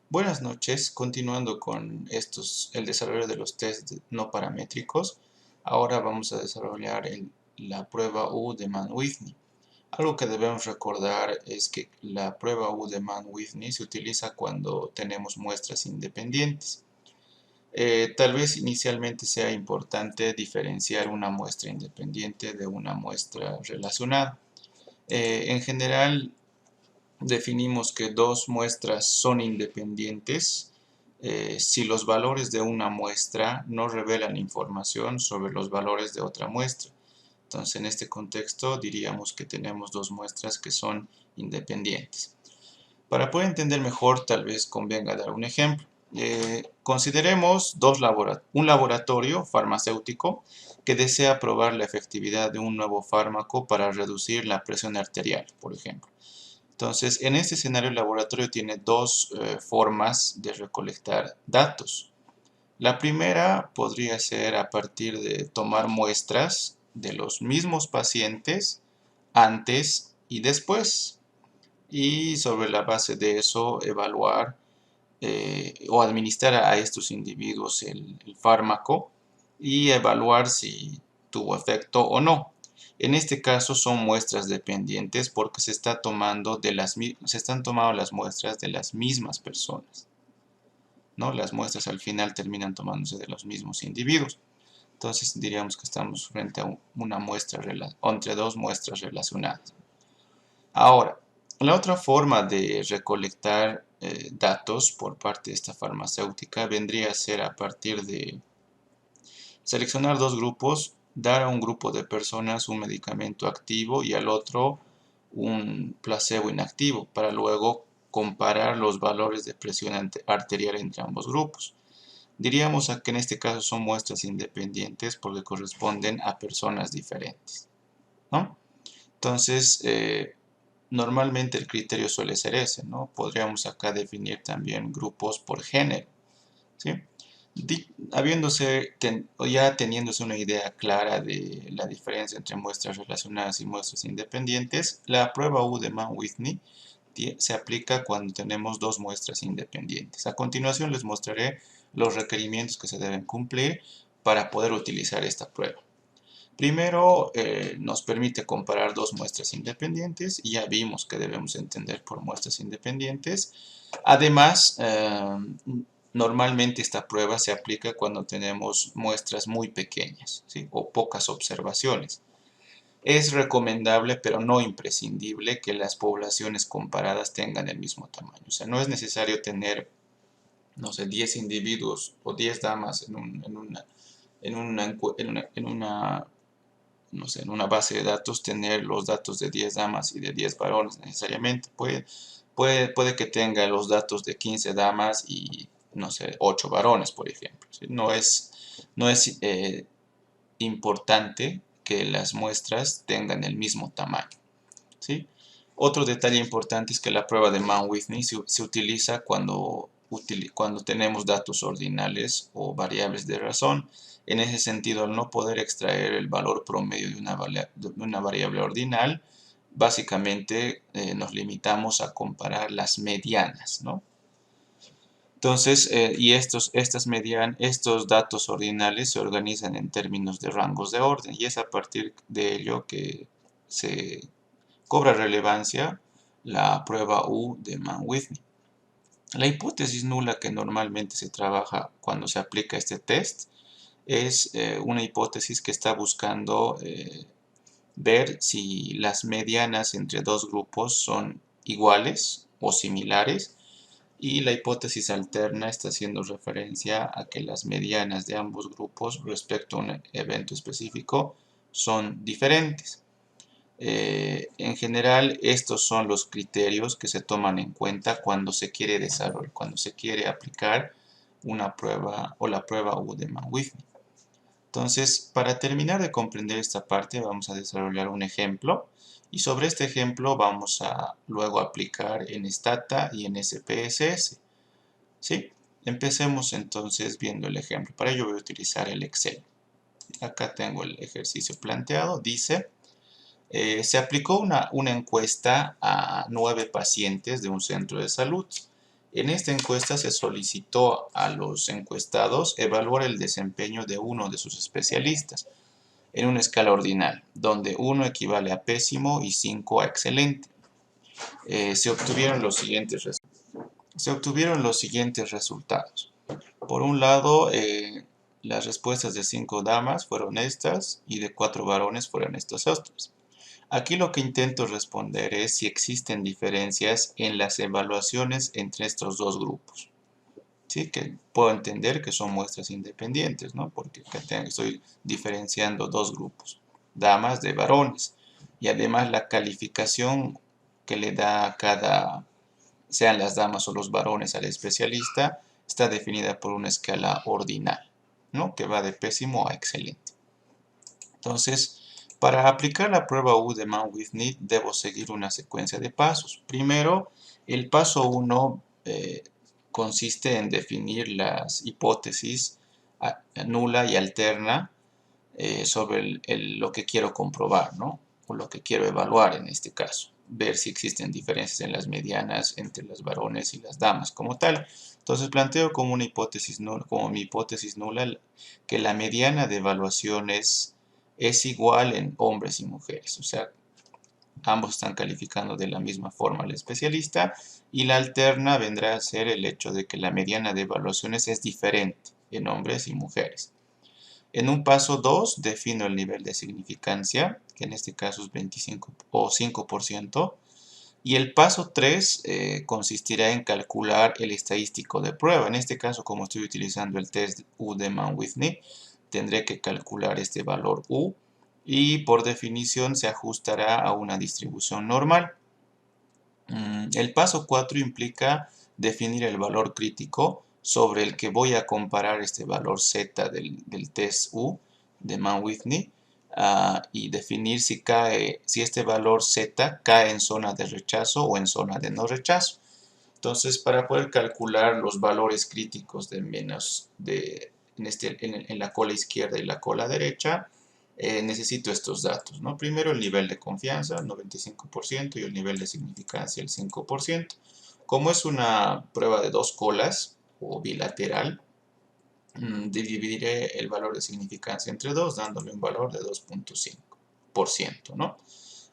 Buenas noches, continuando con el desarrollo de los test no paramétricos. Ahora vamos a desarrollar la prueba U de Mann-Whitney. Algo que debemos recordar es que la prueba U de Mann-Whitney se utiliza cuando tenemos muestras independientes. Tal vez inicialmente sea importante diferenciar una muestra independiente de una muestra relacionada. En general, definimos que dos muestras son independientes si los valores de una muestra no revelan información sobre los valores de otra muestra. Entonces, en este contexto diríamos que tenemos dos muestras que son independientes. Para poder entender mejor, tal vez convenga dar un ejemplo. Consideremos un laboratorio farmacéutico que desea probar la efectividad de un nuevo fármaco para reducir la presión arterial, por ejemplo. Entonces, en este escenario, el laboratorio tiene dos formas de recolectar datos. La primera podría ser a partir de tomar muestras de los mismos pacientes antes y después, y sobre la base de eso evaluar o administrar a estos individuos el fármaco y evaluar si tuvo efecto o no. En este caso son muestras dependientes porque se están tomando las muestras de las mismas personas, ¿no? Las muestras al final terminan tomándose de los mismos individuos. Entonces diríamos que estamos frente a una muestra entre dos muestras relacionadas. Ahora, la otra forma de recolectar datos por parte de esta farmacéutica vendría a ser a partir de seleccionar dos grupos, dar a un grupo de personas un medicamento activo y al otro un placebo inactivo, para luego comparar los valores de presión arterial entre ambos grupos. Diríamos que en este caso son muestras independientes porque corresponden a personas diferentes, ¿no? Entonces, normalmente el criterio suele ser ese, ¿no? Podríamos acá definir también grupos por género, ¿sí? Ya teniéndose una idea clara de la diferencia entre muestras relacionadas y muestras independientes, la prueba U de Mann-Whitney se aplica cuando tenemos dos muestras independientes. A continuación les mostraré los requerimientos que se deben cumplir para poder utilizar esta prueba. Primero, nos permite comparar dos muestras independientes y ya vimos que debemos entender por muestras independientes. Además, normalmente esta prueba se aplica cuando tenemos muestras muy pequeñas, ¿sí? O pocas observaciones. Es recomendable, pero no imprescindible, que las poblaciones comparadas tengan el mismo tamaño. O sea, no es necesario tener, no sé, 10 individuos o 10 damas en una no sé, en una base de datos tener los datos de 10 damas y de 10 varones necesariamente. Puede que tenga los datos de 15 damas y, no sé, 8 varones, por ejemplo, ¿sí? No es importante que las muestras tengan el mismo tamaño, ¿sí? Otro detalle importante es que la prueba de Mann-Whitney se utiliza cuando tenemos datos ordinales o variables de razón. En ese sentido, al no poder extraer el valor promedio de una variable ordinal, básicamente nos limitamos a comparar las medianas, ¿no? Entonces, estos datos ordinales se organizan en términos de rangos de orden y es a partir de ello que se cobra relevancia la prueba U de Mann-Whitney. La hipótesis nula que normalmente se trabaja cuando se aplica este test es una hipótesis que está buscando ver si las medianas entre dos grupos son iguales o similares, y la hipótesis alterna está haciendo referencia a que las medianas de ambos grupos respecto a un evento específico son diferentes. En general, estos son los criterios que se toman en cuenta cuando se quiere desarrollar, cuando se quiere aplicar una prueba o la prueba U de Mann-Whitney. Entonces, para terminar de comprender esta parte, vamos a desarrollar un ejemplo y sobre este ejemplo vamos a luego aplicar en Stata y en SPSS. ¿Sí? Empecemos entonces viendo el ejemplo. Para ello voy a utilizar el Excel. Acá tengo el ejercicio planteado. Dice: se aplicó una encuesta a 9 pacientes de un centro de salud. En esta encuesta se solicitó a los encuestados evaluar el desempeño de uno de sus especialistas en una escala ordinal, donde 1 equivale a pésimo y 5 a excelente. Se obtuvieron los siguientes resultados. Por un lado, las respuestas de 5 damas fueron estas y de 4 varones fueron estos otros. Aquí lo que intento responder es si existen diferencias en las evaluaciones entre estos dos grupos. ¿Sí? Que puedo entender que son muestras independientes, ¿no? Porque estoy diferenciando dos grupos, damas de varones. Y además la calificación que le da a cada, sean las damas o los varones al especialista, está definida por una escala ordinal, ¿no? Que va de pésimo a excelente. Entonces, para aplicar la prueba U de Mann-Whitney debo seguir una secuencia de pasos. Primero, el paso 1 consiste en definir las hipótesis nula y alterna sobre lo que quiero comprobar, ¿no? O lo que quiero evaluar en este caso. Ver si existen diferencias en las medianas entre los varones y las damas como tal. Entonces planteo como una hipótesis nula, como mi hipótesis nula, que la mediana de evaluaciones es igual en hombres y mujeres. O sea, ambos están calificando de la misma forma al especialista, y la alterna vendrá a ser el hecho de que la mediana de evaluaciones es diferente en hombres y mujeres. En un paso 2 defino el nivel de significancia, que en este caso es 25 o 5%, y el paso 3 consistirá en calcular el estadístico de prueba. En este caso, como estoy utilizando el test U de Mann-Whitney, tendré que calcular este valor U, y por definición se ajustará a una distribución normal. El paso 4 implica definir el valor crítico sobre el que voy a comparar este valor Z del test U de Mann-Whitney, y definir si este valor Z cae en zona de rechazo o en zona de no rechazo. Entonces, para poder calcular los valores críticos en la cola izquierda y la cola derecha, necesito estos datos, ¿no? Primero el nivel de confianza, 95%, y el nivel de significancia, el 5%. Como es una prueba de dos colas o bilateral, dividiré el valor de significancia entre 2, dándole un valor de 2.5%, ¿no?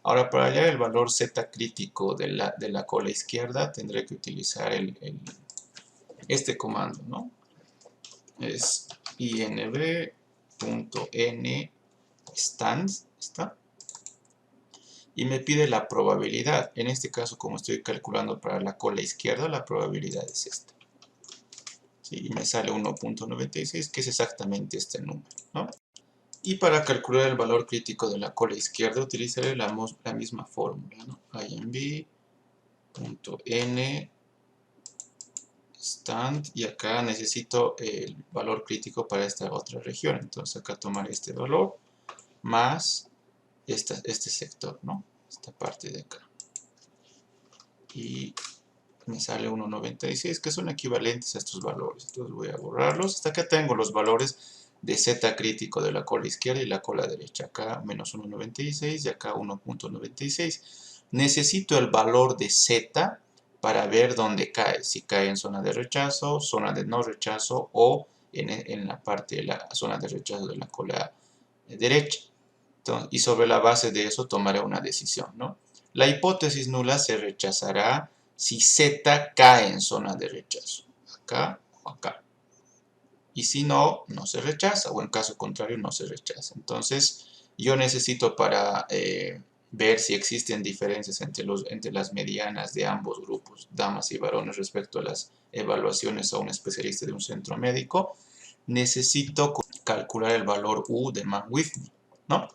Ahora, para hallar el valor Z crítico de la cola izquierda, tendré que utilizar este comando, ¿no? Es inv.n stand, ¿está? Y me pide la probabilidad. En este caso, como estoy calculando para la cola izquierda, la probabilidad es esta. ¿Sí? Y me sale 1.96, que es exactamente este número, ¿no? Y para calcular el valor crítico de la cola izquierda, utilizaré la misma fórmula, ¿no? inv.n stand, y acá necesito el valor crítico para esta otra región. Entonces acá tomaré este valor más este sector, ¿no? Esta parte de acá. Y me sale 1.96, que son equivalentes a estos valores. Entonces voy a borrarlos. Hasta acá tengo los valores de Z crítico de la cola izquierda y la cola derecha. Acá menos 1.96 y acá 1.96. Necesito el valor de Z para ver dónde cae. Si cae en zona de rechazo, zona de no rechazo, o en la parte de la zona de rechazo de la cola derecha. Entonces, y sobre la base de eso tomaré una decisión, ¿no? La hipótesis nula se rechazará si Z cae en zona de rechazo, acá o acá. Y si no, no se rechaza, o en caso contrario no se rechaza. Entonces, yo necesito para ver si existen diferencias entre las medianas de ambos grupos, damas y varones, respecto a las evaluaciones a un especialista de un centro médico, necesito calcular el valor U de Mann-Whitney, ¿no?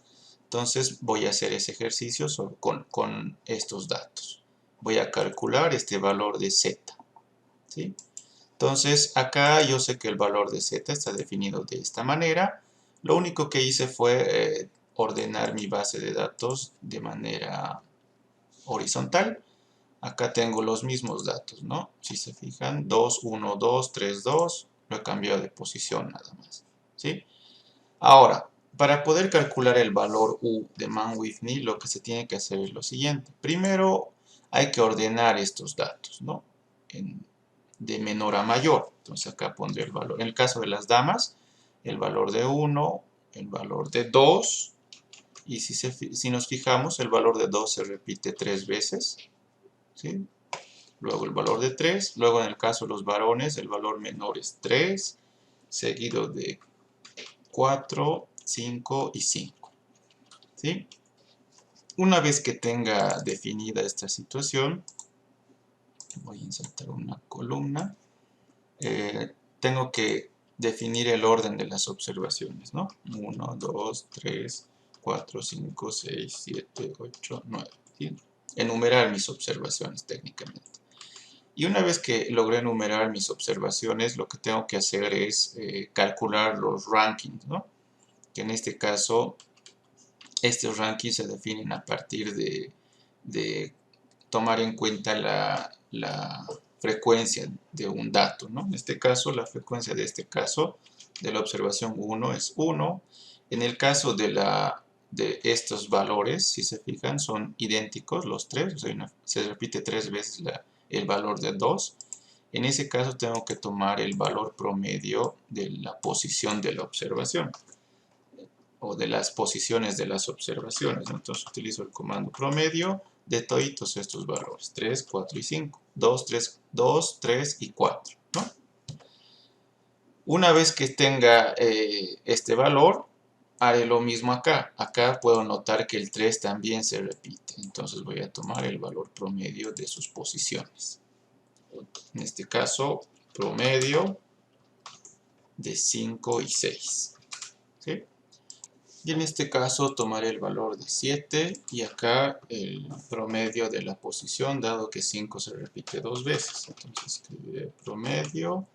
Entonces voy a hacer ese ejercicio con estos datos. Voy a calcular este valor de Z, ¿sí? Entonces acá yo sé que el valor de Z está definido de esta manera. Lo único que hice fue ordenar mi base de datos de manera horizontal. Acá tengo los mismos datos, ¿no? Si se fijan, 2, 1, 2, 3, 2, lo he cambiado de posición nada más, ¿sí? Ahora, para poder calcular el valor U de Mann-Whitney, lo que se tiene que hacer es lo siguiente. Primero, hay que ordenar estos datos, ¿no? de menor a mayor. Entonces acá pondré el valor. En el caso de las damas, el valor de 1, el valor de 2, y si nos fijamos, el valor de 2 se repite 3 veces, ¿sí? Luego el valor de 3, luego en el caso de los varones, el valor menor es 3, seguido de 4, 5 y 5, ¿sí? Una vez que tenga definida esta situación, voy a insertar una columna, tengo que definir el orden de las observaciones, ¿no? 1, 2, 3, 4, 5, 6, 7, 8, 9, ¿sí? Enumerar mis observaciones técnicamente. Y una vez que logré enumerar mis observaciones, lo que tengo que hacer es calcular los rankings, ¿no? Que en este caso, estos rankings se definen a partir de tomar en cuenta la frecuencia de un dato, ¿no? En este caso, la frecuencia de este caso de la observación 1 es 1. En el caso de estos valores, si se fijan, son idénticos los tres, o sea, se repite 3 veces el valor de 2. En ese caso tengo que tomar el valor promedio de la posición de la observación o de las posiciones de las observaciones, ¿no? Entonces utilizo el comando promedio de todos estos valores, 3, 4 y 5, 2, 3 y 4, ¿no? Una vez que tenga este valor, haré lo mismo acá. Acá puedo notar que el 3 también se repite, entonces voy a tomar el valor promedio de sus posiciones. En este caso, promedio de 5 y 6, ¿sí? Y en este caso tomaré el valor de 7 y acá el promedio de la posición, dado que 5 se repite 2 veces. Entonces escribiré promedio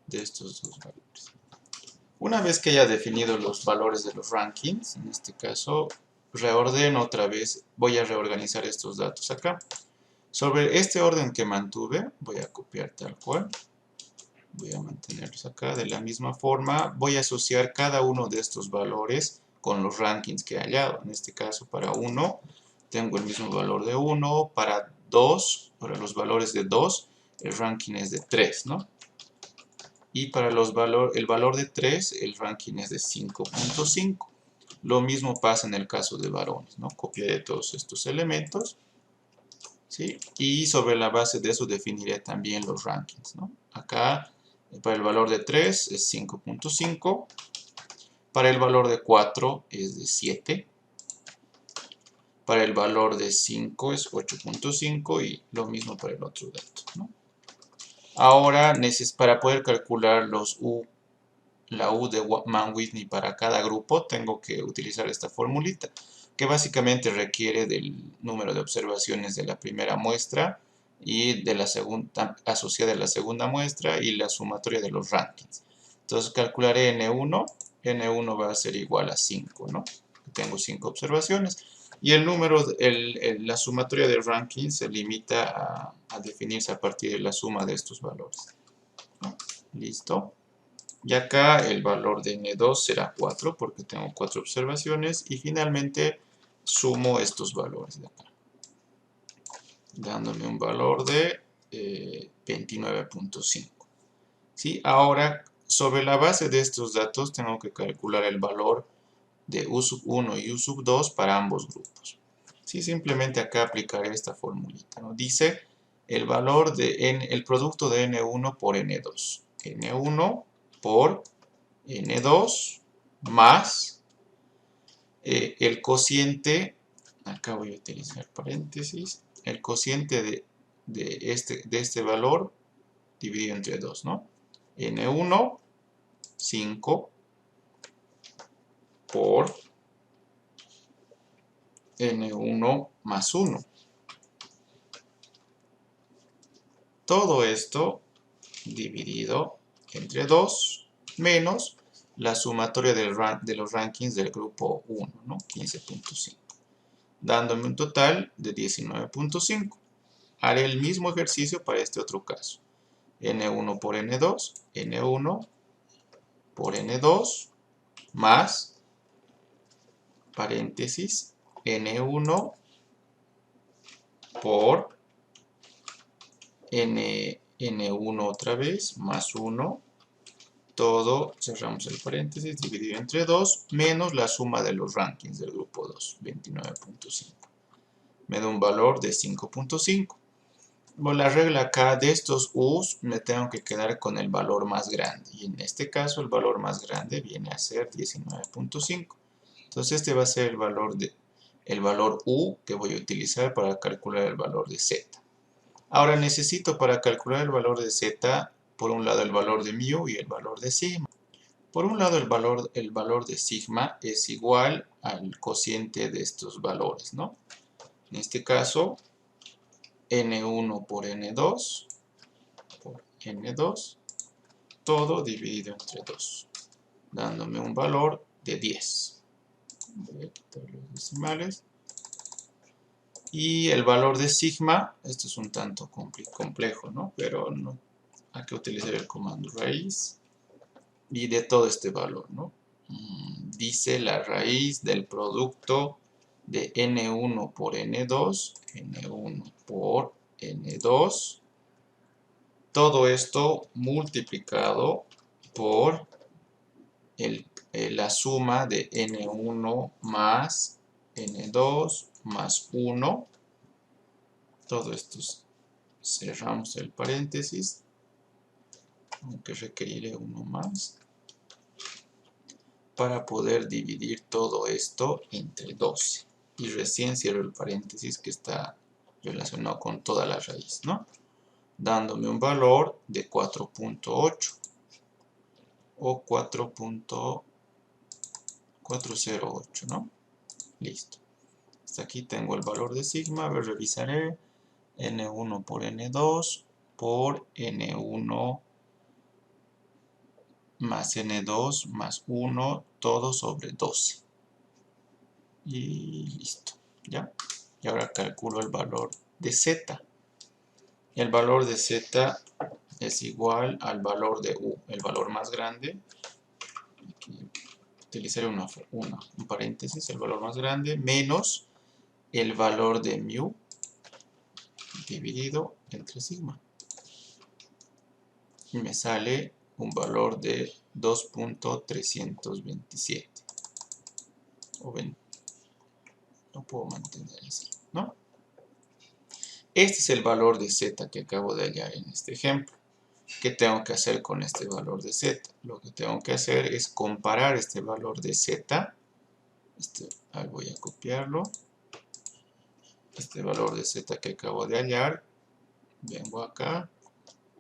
de estos dos valores. Una vez que haya definido los valores de los rankings, en este caso reordeno otra vez, voy a reorganizar estos datos acá. Sobre este orden que mantuve, voy a copiar tal cual. Voy a mantenerlos acá de la misma forma. Voy a asociar cada uno de estos valores con los rankings que he hallado. En este caso, para 1 tengo el mismo valor de 1. Para 2, para los valores de 2, el ranking es de 3, ¿no? Y para el valor de 3, el ranking es de 5.5. Lo mismo pasa en el caso de varones, ¿no? Copiaré todos estos elementos, ¿sí? Y sobre la base de eso definiré también los rankings, ¿no? Acá para el valor de 3 es 5.5, para el valor de 4 es de 7, para el valor de 5 es 8.5 y lo mismo para el otro dato, ¿no? Ahora, para poder calcular la U de Mann-Whitney para cada grupo, tengo que utilizar esta formulita, que básicamente requiere del número de observaciones de la primera muestra y de la segunda, asociada a la segunda muestra y la sumatoria de los rankings. Entonces calcularé N1, N1 va a ser igual a 5, ¿no? Tengo 5 observaciones. Y el número, la sumatoria de rankings se limita a definirse a partir de la suma de estos valores, ¿no? Listo. Y acá el valor de N2 será 4 porque tengo 4 observaciones. Y finalmente sumo estos valores de acá, dándome un valor de 29.5. ¿Sí? Ahora, sobre la base de estos datos, tengo que calcular el valor de U1 y U2 para ambos grupos. ¿Sí? Simplemente acá aplicaré esta formulita, ¿no? Dice el valor el producto de N1 por N2. N1 por N2 más el cociente, acá voy a utilizar paréntesis, el cociente de este valor dividido entre 2, ¿no? N1, 5 por N1 más 1. Todo esto dividido entre 2 menos la sumatoria de los rankings del grupo 1, ¿no? 15.5, dándome un total de 19.5. Haré el mismo ejercicio para este otro caso. N1 por N2, N1 por N2 más, paréntesis, N1 por N1 otra vez, más 1, todo, cerramos el paréntesis, dividido entre 2, menos la suma de los rankings del grupo 2, 29.5. Me da un valor de 5.5. Bueno, la regla acá de estos U's me tengo que quedar con el valor más grande. Y en este caso el valor más grande viene a ser 19.5. Entonces este va a ser el valor U que voy a utilizar para calcular el valor de Z. Ahora necesito para calcular el valor de Z, por un lado el valor de mu y el valor de sigma. Por un lado el valor de sigma es igual al cociente de estos valores, ¿no? En este caso, N1 por N2, todo dividido entre 2, dándome un valor de 10. Voy a quitar los decimales. Y el valor de sigma, esto es un tanto complejo, ¿no? Pero no, hay que utilizar el comando raíz y de todo este valor, ¿no? Dice la raíz del producto de N1 por N2, N1 por N2, todo esto multiplicado por la suma de N1 más N2 más 1, todo esto cerramos el paréntesis, aunque requeriré uno más, para poder dividir todo esto entre 12. Y recién cierro el paréntesis que está relacionado con toda la raíz, ¿no? Dándome un valor de 4.8 o 4.408, ¿no? Listo. Hasta aquí tengo el valor de sigma. A ver, revisaré. N1 por N2 por N1 más N2 más 1, todo sobre 12. Y listo, ¿ya? Y ahora calculo el valor de Z. El valor de Z es igual al valor de U, el valor más grande. Aquí utilizaré un paréntesis, el valor más grande, menos el valor de mu dividido entre sigma. Y me sale un valor de 2.327. No puedo mantener así, ¿no? Este es el valor de Z que acabo de hallar en este ejemplo. ¿Qué tengo que hacer con este valor de Z? Lo que tengo que hacer es comparar este valor de Z. Voy a copiarlo. Este valor de Z que acabo de hallar. Vengo acá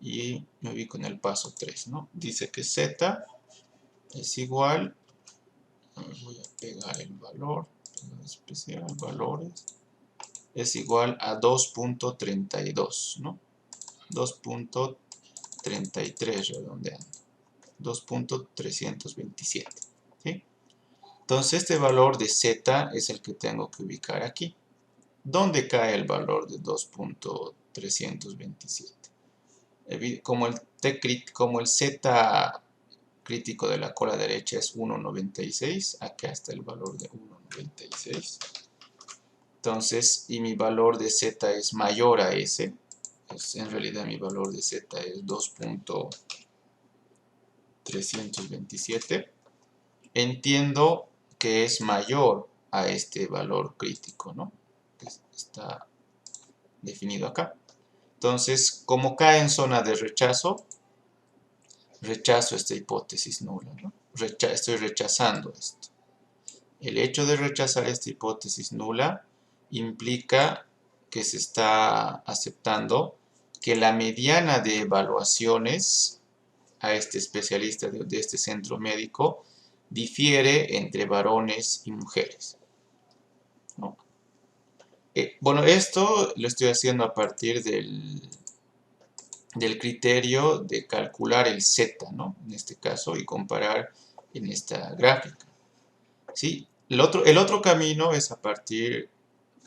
y me ubico en el paso 3, ¿no? Dice que Z es igual. Voy a pegar el valor. Especial, valores. Es igual a 2.32, ¿no? 2.33 redondeando. 2.327, ¿sí? Entonces este valor de Z es el que tengo que ubicar aquí. ¿Dónde cae el valor de 2.327? Como el Z crítico de la cola derecha es 1.96, acá está el valor de 1.96. Entonces, y mi valor de Z es mayor a ese, pues en realidad mi valor de Z es 2.327. Entiendo que es mayor a este valor crítico, ¿no? Que está definido acá. Entonces, como cae en zona de rechazo, rechazo esta hipótesis nula, ¿no? Estoy rechazando esto. El hecho de rechazar esta hipótesis nula implica que se está aceptando que la mediana de evaluaciones a este especialista de este centro médico difiere entre varones y mujeres, ¿no? Bueno, esto lo estoy haciendo a partir del criterio de calcular el Z, ¿no? En este caso, y comparar en esta gráfica, ¿sí? El otro camino es a partir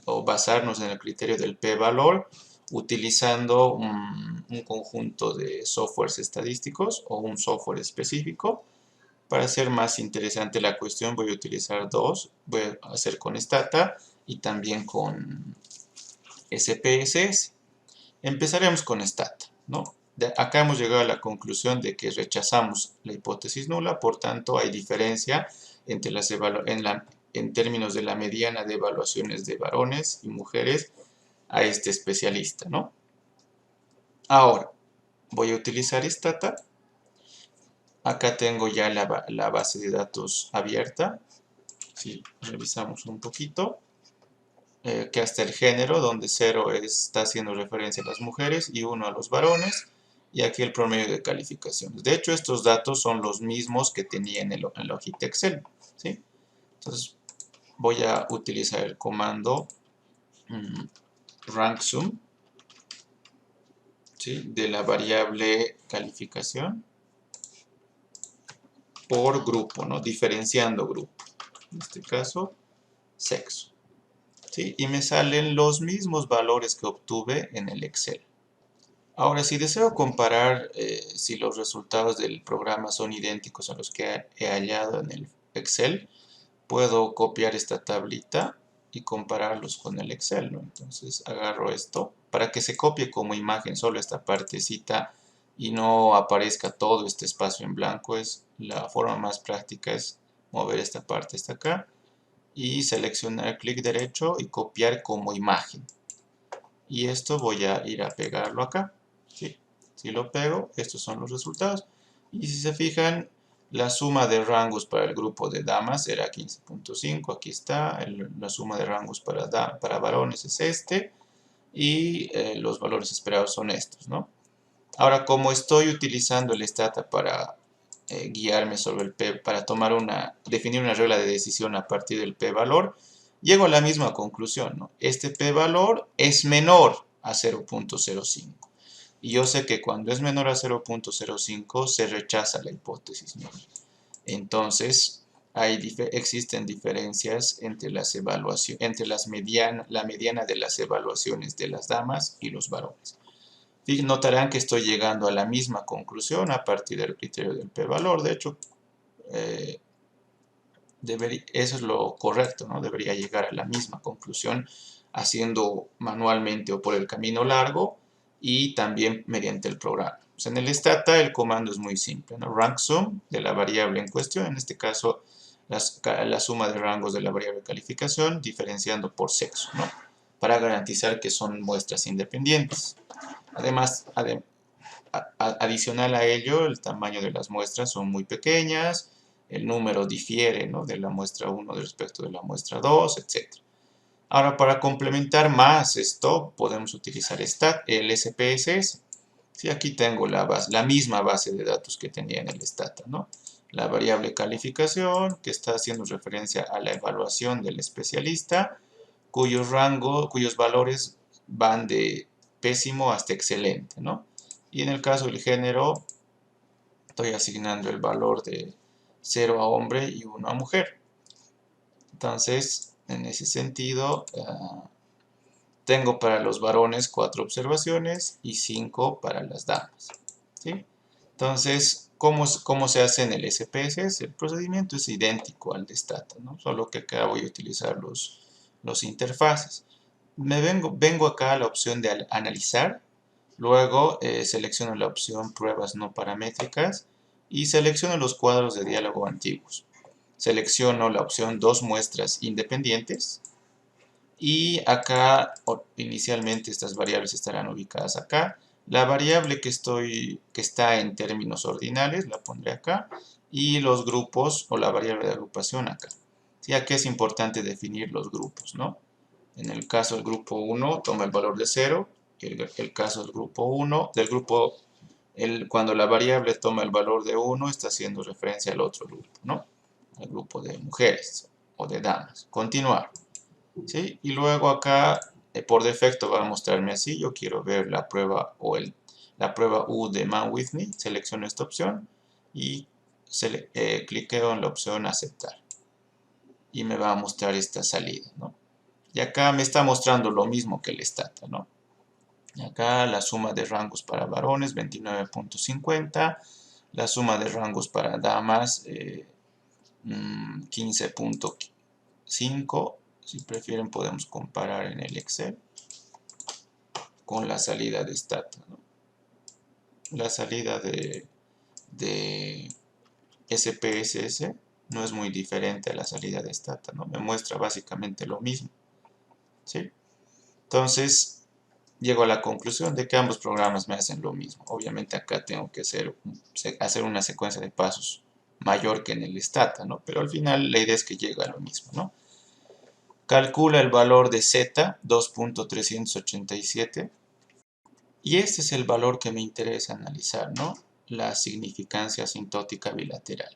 o basarnos en el criterio del p-valor, utilizando un conjunto de softwares estadísticos o un software específico. Para hacer más interesante la cuestión voy a utilizar dos. Voy a hacer con Stata y también con SPSS. Empezaremos con Stata, ¿no? acá hemos llegado a la conclusión de que rechazamos la hipótesis nula, por tanto hay diferencia entre en términos de la mediana de evaluaciones de varones y mujeres a este especialista, ¿no? Ahora, voy a utilizar Stata. Acá tengo ya la base de datos abierta. Si revisamos un poquito, que hasta el género, donde 0 está haciendo referencia a las mujeres y 1 a los varones, y aquí el promedio de calificaciones. De hecho, estos datos son los mismos que tenía en la hojita Excel, ¿sí? Entonces, voy a utilizar el comando ranksum, ¿sí?, de la variable calificación por grupo, ¿no? Diferenciando grupo. En este caso, sexo. ¿Sí? Y me salen los mismos valores que obtuve en el Excel. Ahora, si deseo comparar si los resultados del programa son idénticos a los que he hallado en el Excel, puedo copiar esta tablita y compararlos con el Excel, ¿no? Entonces agarro esto para que se copie como imagen solo esta partecita y no aparezca todo este espacio en blanco. La forma más práctica es mover esta parte hasta acá y seleccionar clic derecho y copiar como imagen. Y esto voy a ir a pegarlo acá. ¿Sí? Si lo pego, estos son los resultados. Y si se fijan, la suma de rangos para el grupo de damas era 15.5. Aquí está. La suma de rangos para varones es este. Y los valores esperados son estos, ¿no? Ahora, como estoy utilizando el Stata para guiarme sobre el P, para definir una regla de decisión a partir del P-valor, llego a la misma conclusión, ¿no? Este P-valor es menor a 0.05. Y yo sé que cuando es menor a 0.05 se rechaza la hipótesis, ¿no? Entonces, existen diferencias entre la mediana de las evaluaciones de las damas y los varones. Y notarán que estoy llegando a la misma conclusión a partir del criterio del p-valor. De hecho, eso es lo correcto, ¿no? Debería llegar a la misma conclusión haciendo manualmente o por el camino largo y también mediante el programa. Pues en el Stata el comando es muy simple, ¿no? RankSum de la variable en cuestión, en este caso la suma de rangos de la variable calificación, diferenciando por sexo, ¿no? Para garantizar que son muestras independientes. Además, adicional a ello, el tamaño de las muestras son muy pequeñas, el número difiere, ¿no?, de la muestra 1 respecto de la muestra 2, etc. Ahora, para complementar más esto, podemos utilizar el SPSS. Sí, aquí tengo la misma base de datos que tenía en el Stata, ¿no? La variable calificación, que está haciendo referencia a la evaluación del especialista, cuyos valores van de pésimo hasta excelente, ¿no? Y en el caso del género, estoy asignando el valor de 0 a hombre y 1 a mujer. Entonces, en ese sentido, tengo para los varones 4 observaciones y 5 para las damas, ¿sí? Entonces, ¿cómo se hace en el SPSS? El procedimiento es idéntico al de Stata, ¿no? Solo que acá voy a utilizar los interfaces. Vengo acá a la opción de analizar. Luego selecciono la opción pruebas no paramétricas y selecciono los cuadros de diálogo antiguos. Selecciono la opción dos muestras independientes y acá inicialmente estas variables estarán ubicadas acá. La variable que está en términos ordinales la pondré acá y los grupos o la variable de agrupación acá. ¿Sí? Aquí es importante definir los grupos, ¿no? En el caso del grupo 1 toma el valor de 0. El caso del grupo 1, cuando la variable toma el valor de 1, está haciendo referencia al otro grupo, ¿no? Al grupo de mujeres o de damas. Continuar. ¿Sí? Y luego acá, por defecto va a mostrarme así. Yo quiero ver la prueba la prueba U de Mann-Whitney. Selecciono esta opción y cliqueo en la opción aceptar. Y me va a mostrar esta salida, ¿no? Y acá me está mostrando lo mismo que el Stata, ¿no? Y acá la suma de rangos para varones, 29.50. La suma de rangos para damas, 15.5. Si prefieren podemos comparar en el Excel con la salida de Stata, ¿no? la salida de SPSS no es muy diferente a la salida de Stata, ¿no? Me muestra básicamente lo mismo, ¿sí? Entonces, llego a la conclusión de que ambos programas me hacen lo mismo. Obviamente acá tengo que hacer una secuencia de pasos mayor que en el Stata, ¿no? Pero al final la idea es que llegue a lo mismo, ¿no? Calcula el valor de Z, 2.387. Y este es el valor que me interesa analizar, ¿no? La significancia asintótica bilateral,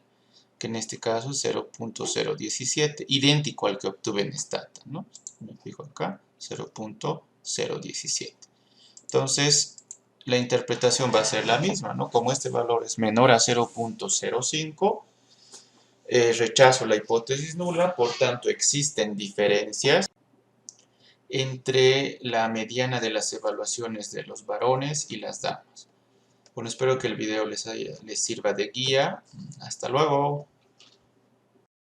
que en este caso es 0.017, idéntico al que obtuve en Stata, ¿no? Me fijo acá, 0.017. Entonces, la interpretación va a ser la misma, ¿no? Como este valor es menor a 0.05, rechazo la hipótesis nula, por tanto existen diferencias entre la mediana de las evaluaciones de los varones y las damas. Bueno, espero que el video les sirva de guía. Hasta luego.